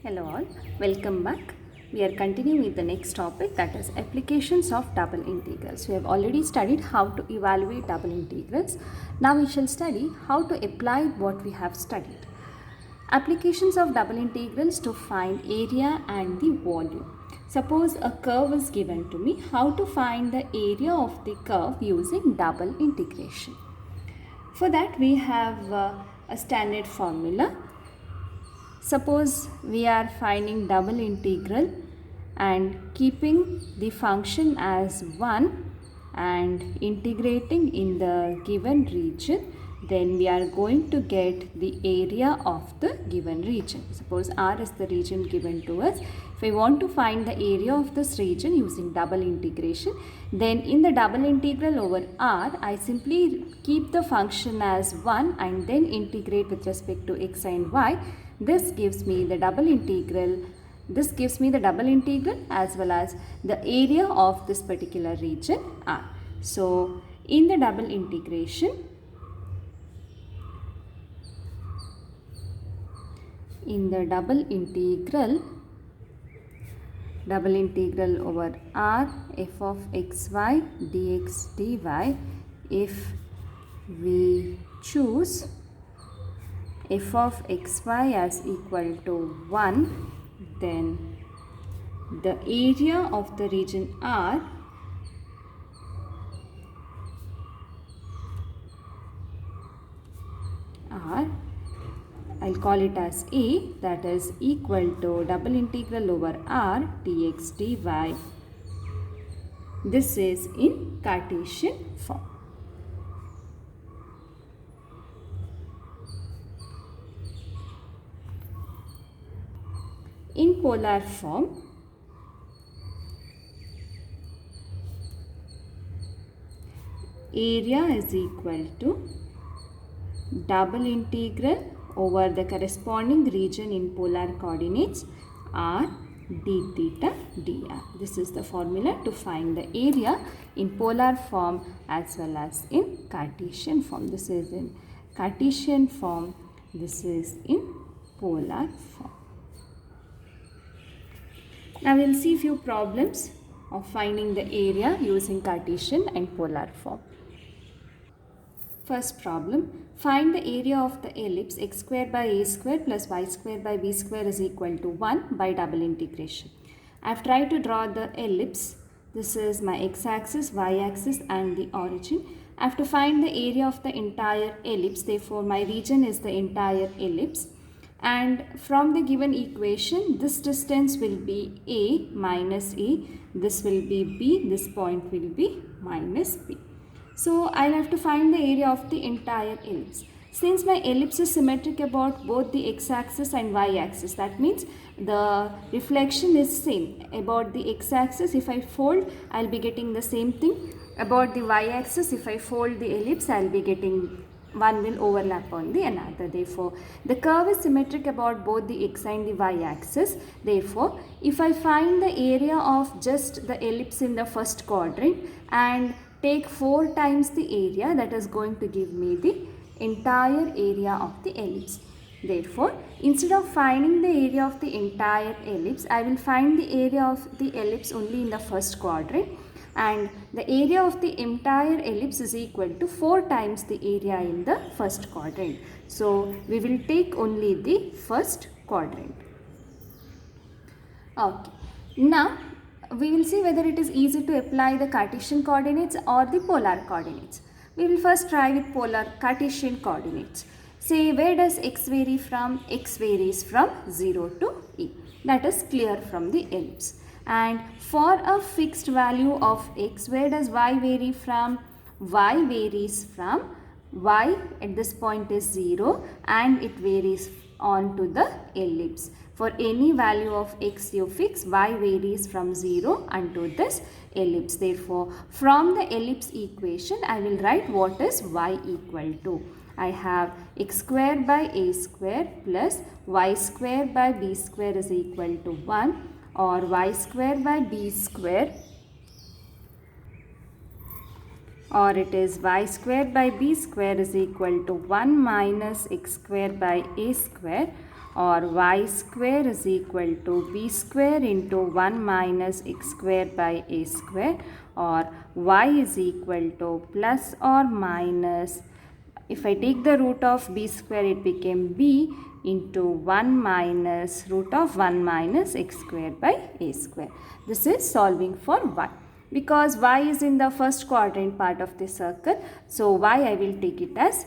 Hello all, welcome back. We are continuing with the next topic, that is applications of double integrals. We have already studied how to evaluate double integrals. Now we shall study how to apply what we have studied. Applications of double integrals to find area and the volume. Suppose a curve is given to me, how to find the area of the curve using double integration. For that we have a standard formula. Suppose we are finding double integral and keeping the function as 1 and integrating in the given region, then we are going to get the area of the given region. Suppose R is the region given to us. If we want to find the area of this region using double integration, then in the double integral over R, I simply keep the function as 1 and then integrate with respect to x and y. This gives me the double integral. This gives me the double integral as well as the area of this particular region R. So, in the double integration, double integral over R f of xy dx dy, if we choose f of xy as equal to 1, then the area of the region R I'll call it as A, that is equal to double integral over R dx dy. This is in Cartesian form. In polar form, area is equal to double integral over the corresponding region in polar coordinates r d theta dr. This is the formula to find the area in polar form as well as in Cartesian form. This is in Cartesian form, this is in polar form. Now we will see few problems of finding the area using Cartesian and polar form. First problem, find the area of the ellipse x square by a square plus y square by b square is equal to 1 by double integration. I have tried to draw the ellipse. This is my x-axis, y-axis and the origin. I have to find the area of the entire ellipse. Therefore, my region is the entire ellipse. And from the given equation, this distance will be a minus a. This will be b. This point will be minus b. So, I will have to find the area of the entire ellipse. Since my ellipse is symmetric about both the x-axis and y-axis, that means the reflection is same. About the x-axis, if I fold, I will be getting the same thing. About the y-axis, if I fold the ellipse, I will be getting one will overlap on the another. Therefore, the curve is symmetric about both the x and the y-axis. Therefore, if I find the area of just the ellipse in the first quadrant and take 4 times the area, that is going to give me the entire area of the ellipse. Therefore, instead of finding the area of the entire ellipse, I will find the area of the ellipse only in the first quadrant, and the area of the entire ellipse is equal to 4 times the area in the first quadrant. So, we will take only the first quadrant. Okay. Now, we will see whether it is easy to apply the Cartesian coordinates or the polar coordinates. We will first try with polar Cartesian coordinates. Say, where does x vary from? X varies from 0 to a. That is clear from the ellipse. And for a fixed value of x, where does y vary from? Y varies from y at this point is 0 and it varies on to the ellipse. For any value of x you fix, y varies from 0 unto this ellipse. Therefore, from the ellipse equation, I will write what is y equal to. I have x square by a square plus y square by b square is equal to 1, or y square by b square, or it is y square by b square is equal to 1 minus x square by a square, or y square is equal to b square into 1 minus x square by a square, or y is equal to plus or minus, if I take the root of b square, it became b into 1 minus root of 1 minus x square by a square. This is solving for y. Because y is in the first quadrant part of the circle, so y I will take it as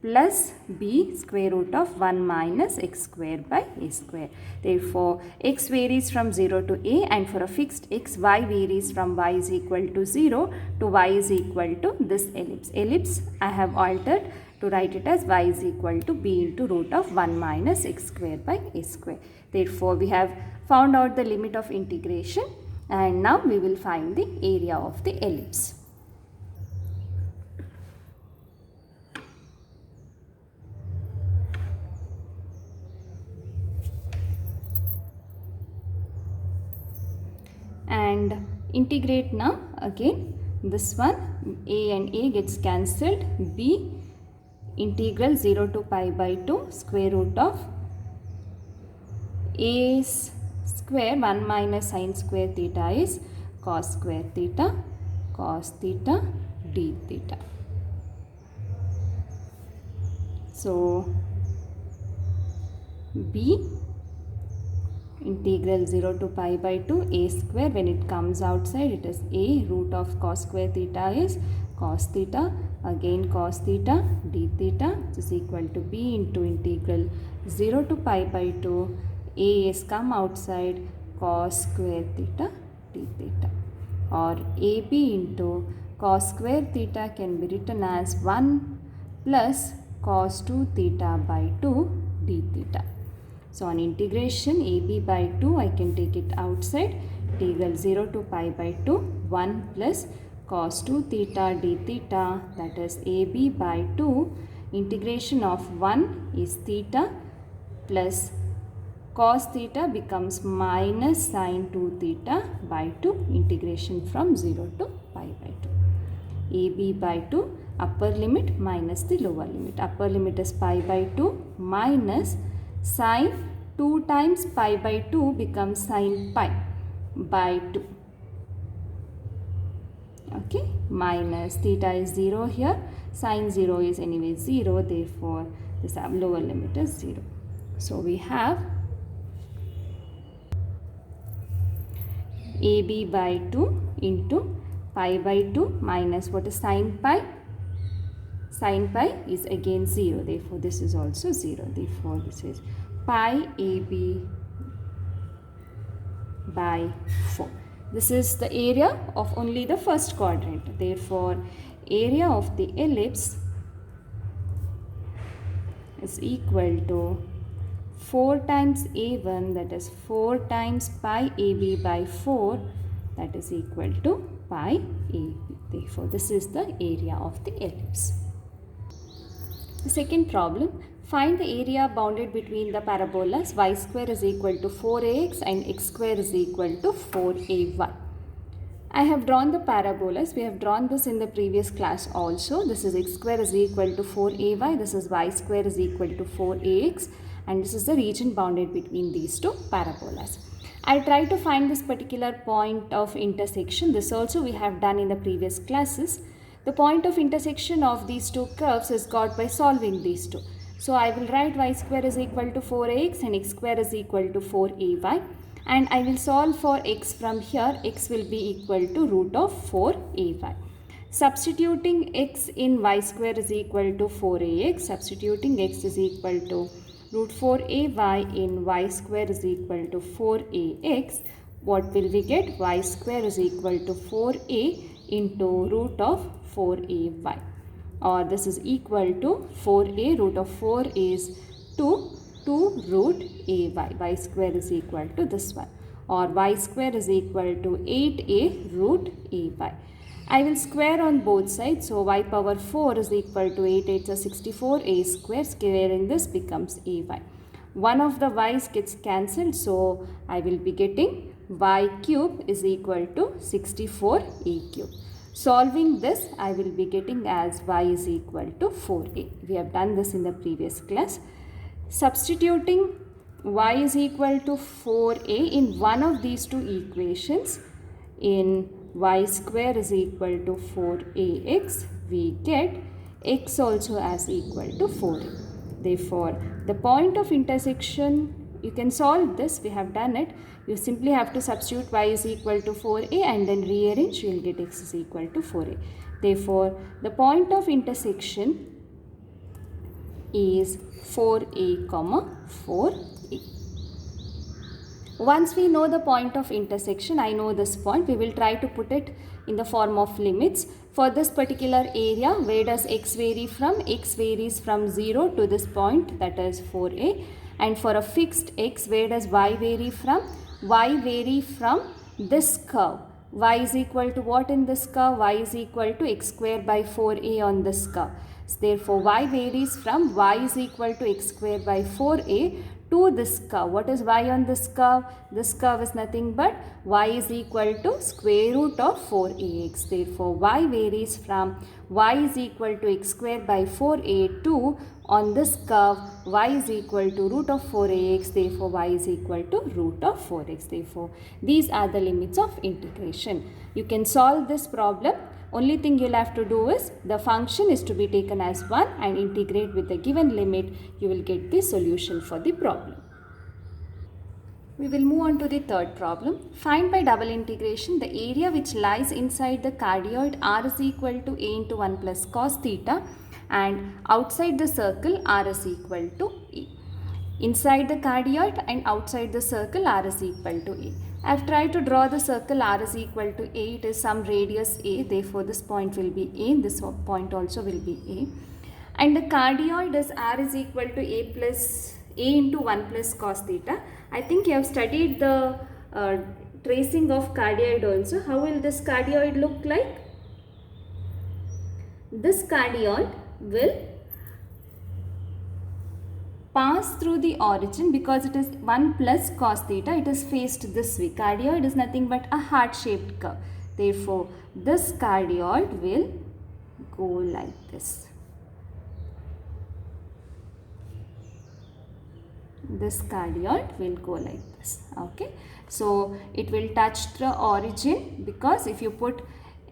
plus b square root of 1 minus x square by a square. Therefore, x varies from 0 to a, and for a fixed x, y varies from y is equal to 0 to y is equal to this ellipse. Ellipse I have altered to write it as y is equal to b into root of 1 minus x square by a square. Therefore, we have found out the limit of integration, and now we will find the area of the ellipse. And integrate now again. This one, a and a gets cancelled. B integral 0 to pi by 2 square root of a square 1 minus sine square theta is cos square theta d theta. So b integral 0 to pi by 2 a square, when it comes outside it is a root of cos square theta is cos theta, again cos theta d theta, which is equal to b into integral 0 to pi by 2 a is come outside cos square theta d theta, or ab into cos square theta can be written as 1 plus cos 2 theta by 2 d theta. So on integration ab by 2 I can take it outside, integral 0 to pi by 2 1 plus cos 2 theta d theta, that is ab by 2, integration of 1 is theta plus cos theta becomes minus sin 2 theta by 2, integration from 0 to pi by 2. ab by 2, upper limit minus the lower limit. Upper limit is pi by 2 minus sin 2 times pi by 2 becomes sin pi by 2. Okay, minus theta is 0 here, sin 0 is anyway 0, therefore this lower limit is 0. So we have ab by 2 into pi by 2 minus what is sin pi? Sin pi is again 0, therefore this is also 0, therefore this is pi ab by 4. This is the area of only the first quadrant, therefore area of the ellipse is equal to 4 times a1, that is 4 times pi ab by 4, that is equal to pi ab. Therefore this is the area of the ellipse. The second problem, find the area bounded between the parabolas y square is equal to 4ax and x square is equal to 4ay. I have drawn the parabolas. We have drawn this in the previous class also. This is x square is equal to 4ay, this is y square is equal to 4ax, and this is the region bounded between these two parabolas. I try to find this particular point of intersection. This also we have done in the previous classes. The point of intersection of these two curves is got by solving these two. So I will write y square is equal to 4ax and x square is equal to 4ay, and I will solve for x from here. X will be equal to root of 4ay. Substituting x in y square is equal to 4ax, substituting x is equal to root 4ay in y square is equal to 4ax. What will we get? Y square is equal to 4a into root of 4ay, or this is equal to 4a, root of 4 is 2 root ay. Y square is equal to this one, or y square is equal to 8a root ay. I will square on both sides, so y power 4 is equal to 8 8 is 64, a square, squaring this becomes ay. One of the y's gets cancelled, so I will be getting y cube is equal to 64a cube. Solving this, I will be getting as y is equal to 4a. We have done this in the previous class. Substituting y is equal to 4a in one of these two equations, in y square is equal to 4ax, we get x also as equal to 4a. Therefore, the point of intersection, you can solve this, we have done it. You simply have to substitute y is equal to 4a and then rearrange, you will get x is equal to 4a. Therefore, the point of intersection is 4a, 4a. Once we know the point of intersection, I know this point, we will try to put it in the form of limits. For this particular area, where does x vary from? X varies from 0 to this point, that is 4a. And for a fixed x, where does y vary from? Y vary from this curve. Y is equal to what in this curve? Y is equal to x square by 4a on this curve. So therefore, y varies from y is equal to x square by 4a to this curve. What is y on this curve? This curve is nothing but y is equal to square root of 4ax. Therefore, y varies from y is equal to x square by 4a to, on this curve, y is equal to root of 4ax. Therefore, y is equal to root of 4x. Therefore, these are the limits of integration. You can solve this problem. Only thing you'll have to do is the function is to be taken as 1 and integrate with the given limit. You will get the solution for the problem. We will move on to the third problem. Find by double integration the area which lies inside the cardioid r is equal to a into 1 plus cos theta and outside the circle r is equal to a. Inside the cardioid and outside the circle r is equal to a. I have tried to draw the circle r is equal to a. It is some radius a. Therefore, this point will be a. This point also will be a. And the cardioid is r is equal to a plus a into 1 plus cos theta. I think you have studied the tracing of cardioid also. How will this cardioid look like? This cardioid will pass through the origin because it is 1 plus cos theta. It is faced this way. Cardioid is nothing but a heart-shaped curve. Therefore, this cardioid will go like this. This cardioid will go like this. Okay. So, it will touch the origin because if you put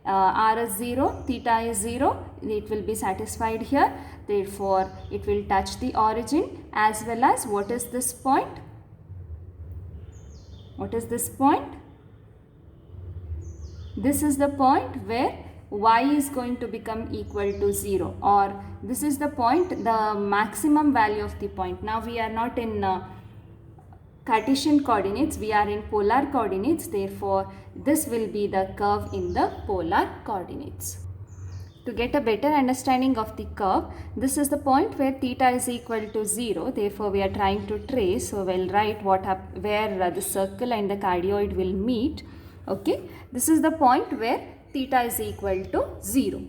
r is 0, theta is 0, it will be satisfied here. Therefore, it will touch the origin as well as what is this point? What is this point? This is the point where y is going to become equal to 0, or this is the point, the maximum value of the point. Now, we are not in Cartesian coordinates, we are in polar coordinates. Therefore, this will be the curve in the polar coordinates. To get a better understanding of the curve, this is the point where theta is equal to 0. Therefore, we are trying to trace. So, we'll write where the circle and the cardioid will meet. Okay, this is the point where theta is equal to 0.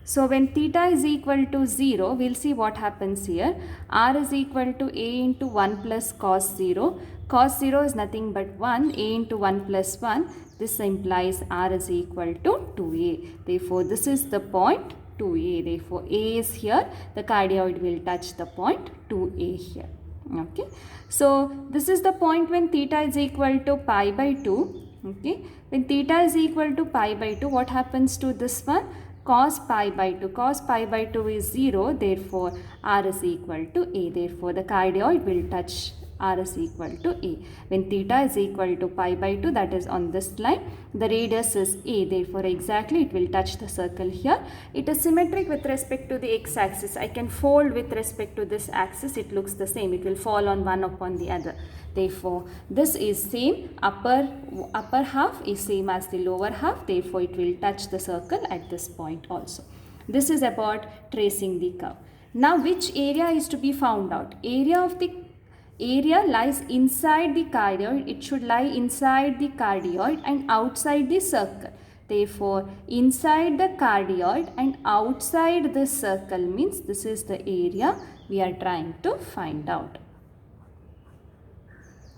So, when theta is equal to 0, we'll see what happens here. R is equal to a into 1 plus cos 0. Cos 0 is nothing but 1, a into 1 plus 1. This implies r is equal to 2a. Therefore, this is the point 2a. Therefore, a is here. The cardioid will touch the point 2a here. Okay. So, this is the point when theta is equal to pi by 2. Okay. When theta is equal to pi by 2, what happens to this one? Cos pi by 2. Cos pi by 2 is 0. Therefore, r is equal to a. Therefore, the cardioid will touch r is equal to a. When theta is equal to pi by 2, that is on this line, the radius is a. Therefore, exactly it will touch the circle here. It is symmetric with respect to the x-axis. I can fold with respect to this axis. It looks the same. It will fall on one upon the other. Therefore, this is same. Upper half is same as the lower half. Therefore, it will touch the circle at this point also. This is about tracing the curve. Now, which area is to be found out? Area lies inside the cardioid. It should lie inside the cardioid and outside the circle. Therefore, inside the cardioid and outside the circle means this is the area we are trying to find out.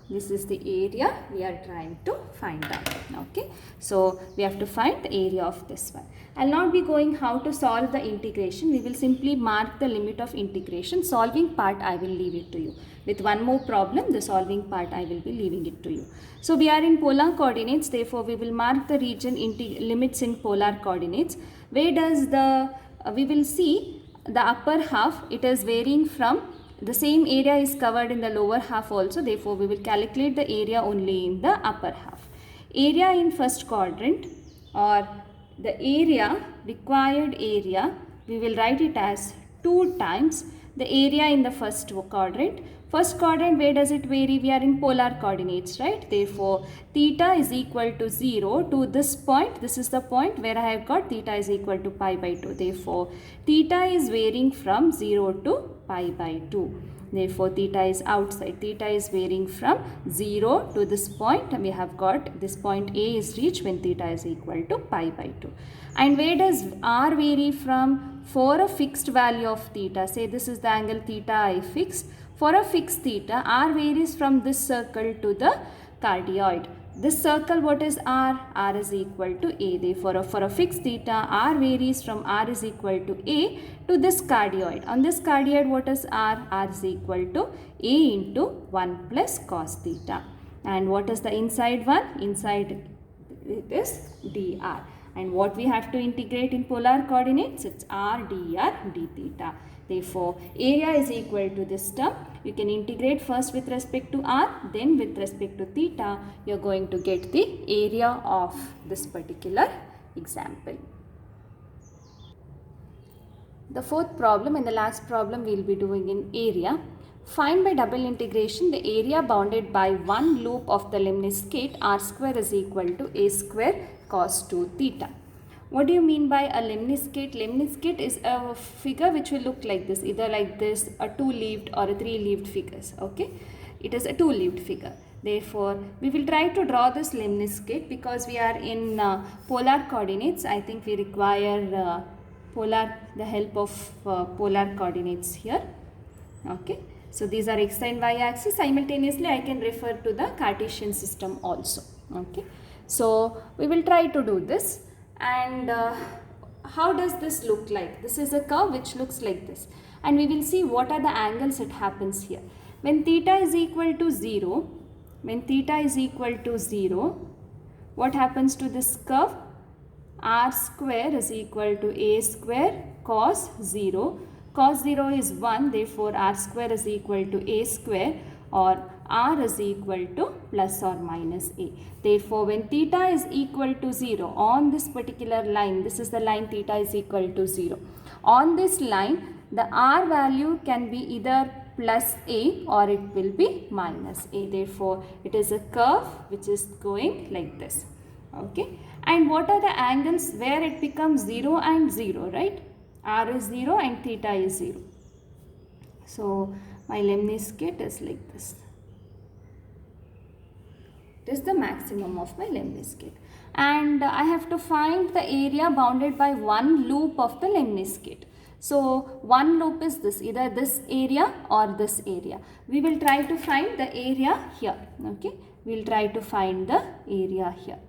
This is the area we are trying to find out. Okay, so we have to find the area of this one. I'll not be going how to solve the integration. We will simply mark the limit of integration. Solving part I will leave it to you. With one more problem, the solving part I will be leaving it to you. So we are in polar coordinates, therefore we will mark the region limits in polar coordinates. Where does the we will see the upper half, it is varying from the same area is covered in the lower half also, therefore we will calculate the area only in the upper half. Area in first quadrant, or the area, required area, we will write it as 2 times the area in the first quadrant. First quadrant, where does it vary? We are in polar coordinates, right? Therefore, theta is equal to 0 to this point. This is the point where I have got theta is equal to pi by 2. Therefore, theta is varying from 0 to pi by 2. Therefore, theta is outside. Theta is varying from 0 to this point. We have got this point A is reached when theta is equal to pi by 2. And where does r vary from? For a fixed value of theta, say this is the angle theta I fixed. For a fixed theta, r varies from this circle to the cardioid. This circle, what is r? R is equal to a. Therefore, for a fixed theta, r varies from r is equal to a to this cardioid. On this cardioid, what is r? R is equal to a into 1 plus cos theta. And what is the inside one? Inside it is dr. And what we have to integrate in polar coordinates? It's r dr d theta. Therefore, area is equal to this term. You can integrate first with respect to r, then with respect to theta. You are going to get the area of this particular example. The fourth problem and the last problem we will be doing in area. Find by double integration the area bounded by one loop of the lemniscate r square is equal to a square cos 2 theta. What do you mean by a lemniscate? Lemniscate is a figure which will look like this, either like this, a 2-leaved or a 3-leaved figures. Okay, it is a 2-leaved figure. Therefore, we will try to draw this lemniscate because we are in polar coordinates. I think we require the help of polar coordinates here. Okay, so these are x and y axis. Simultaneously, I can refer to the Cartesian system also. Okay, so we will try to do this. And how does this look like? This is a curve which looks like this, and we will see what are the angles it happens here. When theta is equal to 0, what happens to this curve? R square is equal to a square cos 0. Cos 0 is 1, therefore r square is equal to a square, or r is equal to plus or minus a. Therefore, when theta is equal to 0 on this particular line, this is the line theta is equal to 0. On this line, the r value can be either plus a or it will be minus a. Therefore, it is a curve which is going like this. Okay. And what are the angles where it becomes 0 and 0, right? R is 0 and theta is 0. So, my lemniscate is like this. It is the maximum of my lemniscate. And I have to find the area bounded by one loop of the lemniscate. So, one loop is this, either this area or this area. We will try to find the area here. Okay, we will try to find the area here.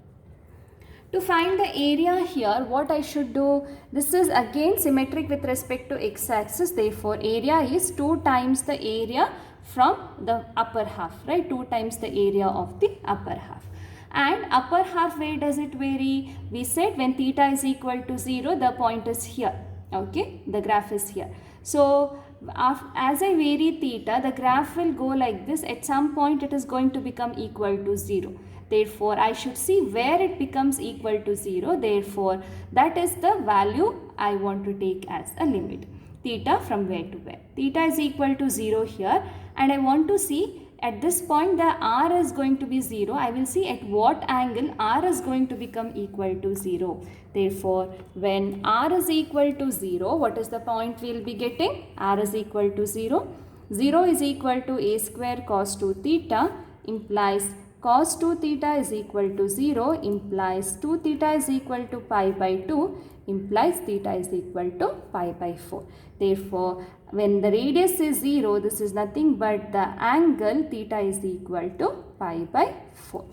To find the area here, what I should do, this is again symmetric with respect to x-axis. Therefore, area is 2 times the area from the upper half, right? 2 times the area of the upper half. And upper half, where does it vary? We said when theta is equal to 0, the point is here. Okay, the graph is here. So, as I vary theta, the graph will go like this. At some point, it is going to become equal to 0. Therefore, I should see where it becomes equal to 0. Therefore, that is the value I want to take as a limit. Theta from where to where. Theta is equal to 0 here, and I want to see at this point the r is going to be 0. I will see at what angle r is going to become equal to 0. Therefore, when r is equal to 0, what is the point we will be getting? R is equal to 0. 0 is equal to a square cos 2 theta implies cos 2 theta is equal to 0 implies 2 theta is equal to pi by 2 implies theta is equal to pi by 4. Therefore, when the radius is 0, this is nothing but the angle theta is equal to pi by 4.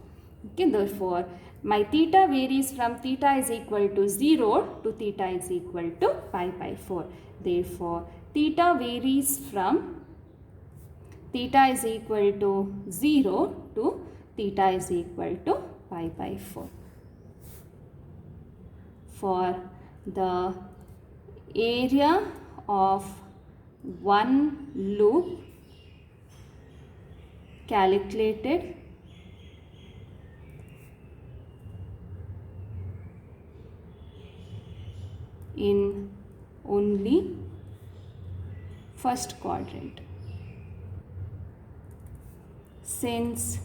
Okay, therefore, my theta varies from theta is equal to 0 to theta is equal to pi by 4. Therefore, theta varies from theta is equal to 0 to theta is equal to pi by 4. For the area of one loop calculated in only first quadrant. Since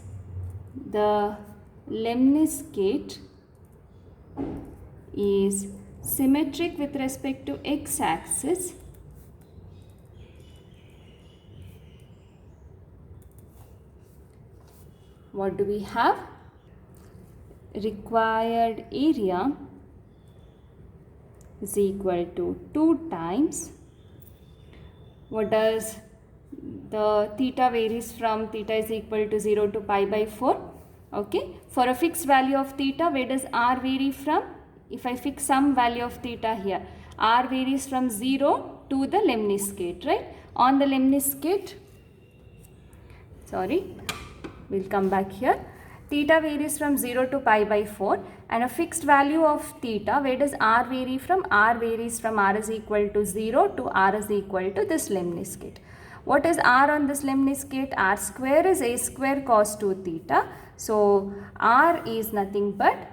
the lemniscate is symmetric with respect to x-axis, what do we have? Required area is equal to 2 times. What does the theta varies from theta is equal to 0 to pi by 4? Okay, for a fixed value of theta, where does r vary from? If I fix some value of theta here, r varies from 0 to the lemniscate, right? On the lemniscate, we'll come back here. Theta varies from 0 to pi by 4, and a fixed value of theta, where does r vary from? R varies from r is equal to 0 to r is equal to this lemniscate. What is r on this lemniscate? R square is a square cos 2 theta. So r is nothing but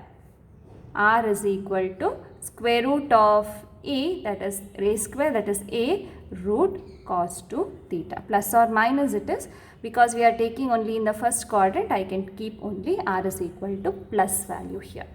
r is equal to square root of a, that is a square, that is a root cos 2 theta. Plus or minus it is, because we are taking only in the first quadrant, I can keep only r is equal to plus value here.